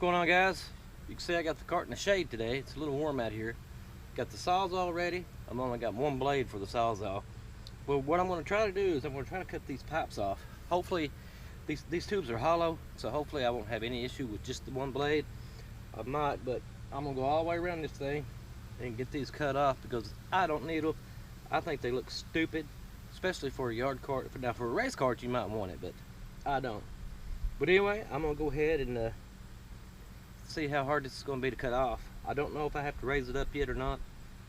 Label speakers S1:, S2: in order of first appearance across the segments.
S1: going on, guys? You can see I got the cart in the shade today. It's a little warm out here. Got the sawzall ready. I've only got one blade for the sawzall. Well, what I'm going to try to do is I'm going to try to cut these pipes off. Hopefully these tubes are hollow, so hopefully I won't have any issue with just the one blade. I might, but I'm going to go all the way around this thing and get these cut off because I don't need them. I think they look stupid, especially for a yard cart. Now for a race cart you might want it, but I don't. But anyway, I'm going to go ahead and see how hard this is going to be to cut off. I don't know if I have to raise it up yet or not.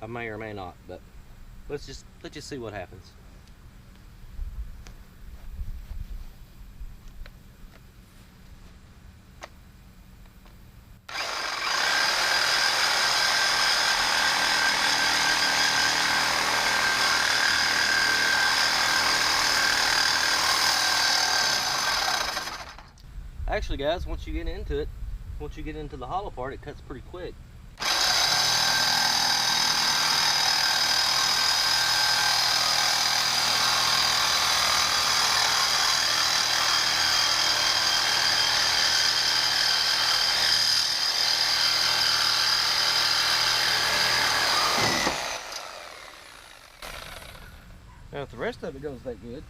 S1: I may or may not, but let's just see what happens. Actually, guys, once you get into it, once you get into the hollow part, it cuts pretty quick. Now, if the rest of it goes that good,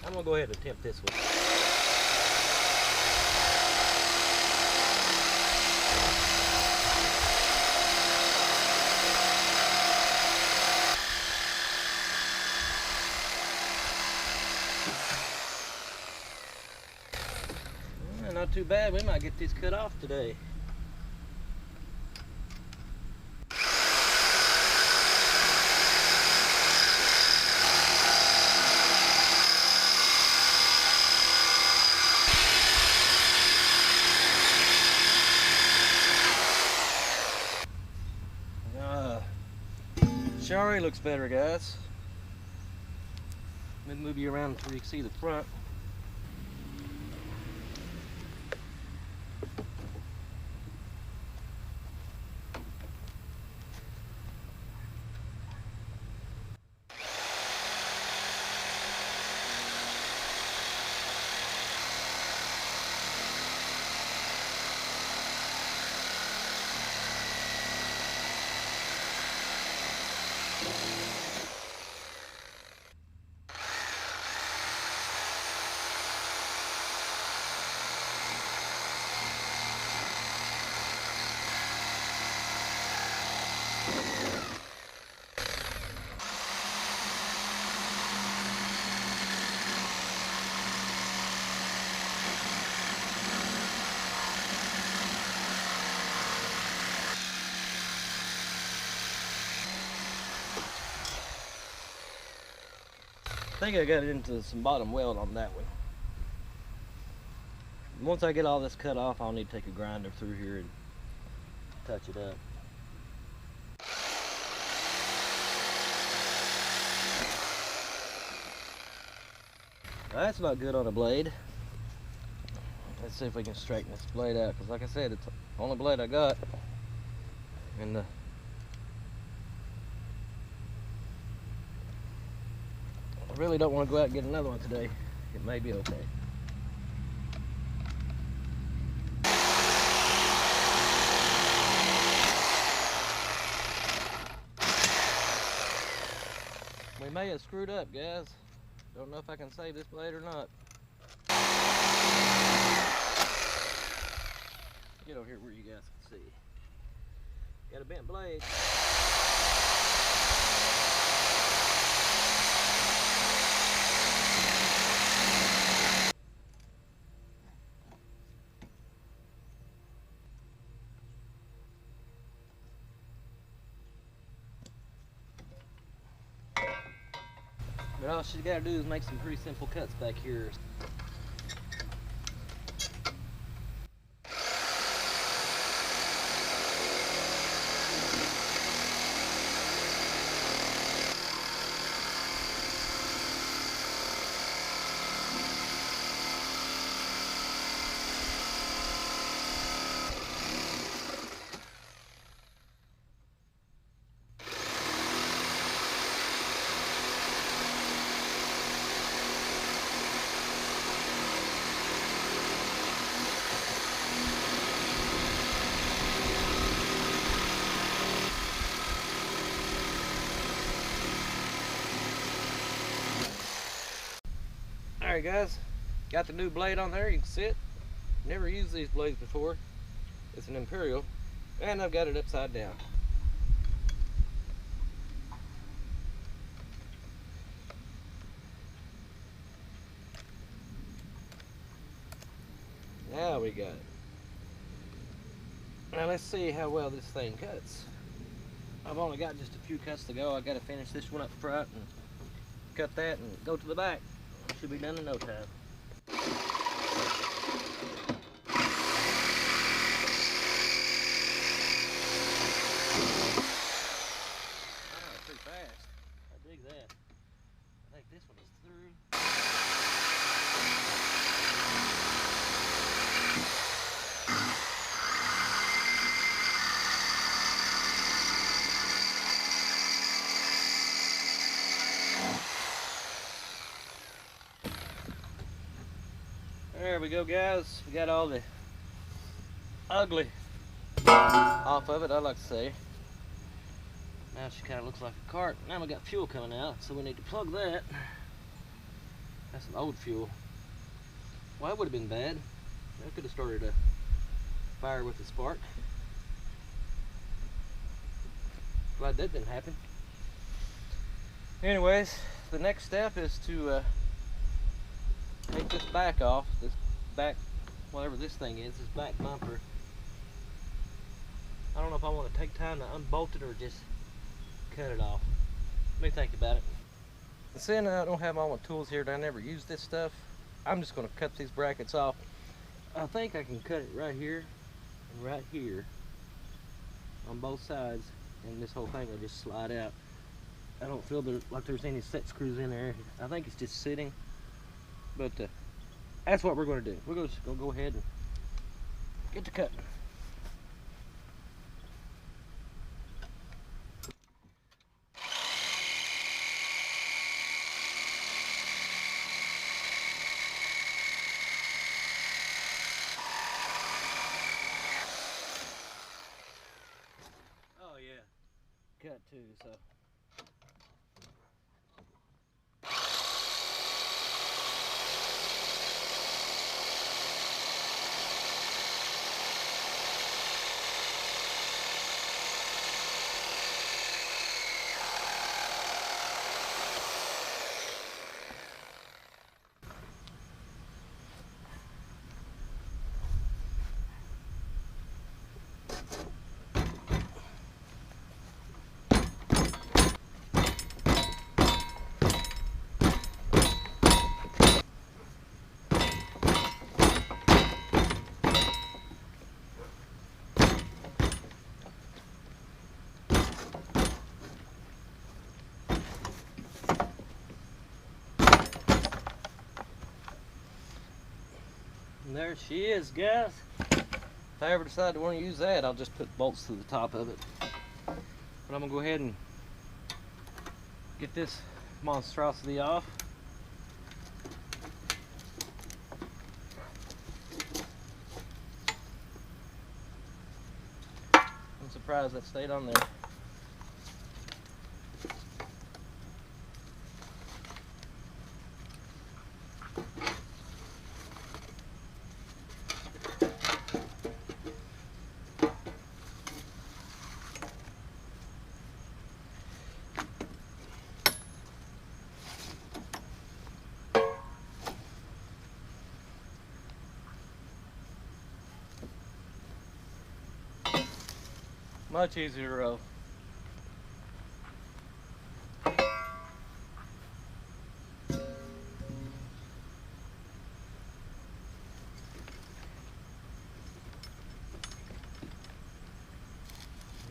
S1: I'm going to go ahead and attempt this one. Well, not too bad. We might get these cut off today. She already looks better, guys. Let me move you around so you can see the front. I think I got into some bottom weld on that one. Once I get all this cut off, I'll need to take a grinder through here and touch it up. That's not good on a blade. Let's see if we can straighten this blade out, because like I said, it's the only blade I got. And I really don't want to go out and get another one today. It may be okay. We may have screwed up, guys. Don't know if I can save this blade or not. Get over here where you guys can see. Got a bent blade. But all she's got to do is make some pretty simple cuts back here. Alright guys, got the new blade on there. You can see it. Never used these blades before. It's an Imperial, and I've got it upside down. Now we got it. Now let's see how well this thing cuts. I've only got just a few cuts to go. I got to finish this one up front and cut that and go to the back. Should be done in no time. Pretty fast. I dig that. I think this one is through. There we go, guys. We got all the ugly off of it, I like to say. Now she kind of looks like a cart. Now we got fuel coming out, so we need to plug that. That's some old fuel. Well, that would have been bad. That could have started a fire with a spark. Glad that didn't happen. Anyways, the next step is to take this back off. This back, whatever this thing is, this back bumper. I don't know if I want to take time to unbolt it or just cut it off. Let me think about it. Seeing I don't have all my tools here and I never use this stuff, I'm just going to cut these brackets off. I think I can cut it right here and right here on both sides, and this whole thing will just slide out. I don't feel like there's any set screws in there. I think it's just sitting, but that's what we're going to do. We're just going to go ahead and get to cutting. Oh yeah, cut too, so. And there she is, guys. If I ever decide to want to use that, I'll just put bolts to the top of it. But I'm going to go ahead and get this monstrosity off. I'm surprised that stayed on there. Much easier to roll. I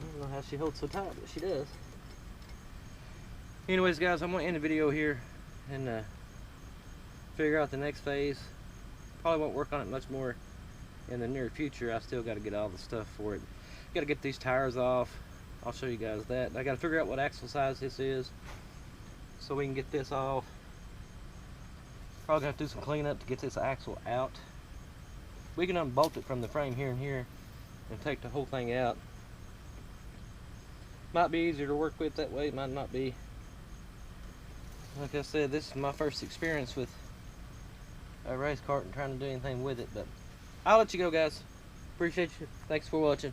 S1: don't know how she holds so tight, but she does. Anyways, guys, I'm going to end the video here and figure out the next phase. Probably won't work on it much more in the near future. I still got to get all the stuff for it. Got to get these tires off. I'll show you guys that. I got to figure out what axle size this is so we can get this off. Probably gonna have to do some cleanup to get this axle out. We can unbolt it from the frame here and here and take the whole thing out. Might be easier to work with that way, might not be. Like I said, this is my first experience with a race cart and trying to do anything with it. But I'll let you go, guys. Appreciate you. Thanks for watching.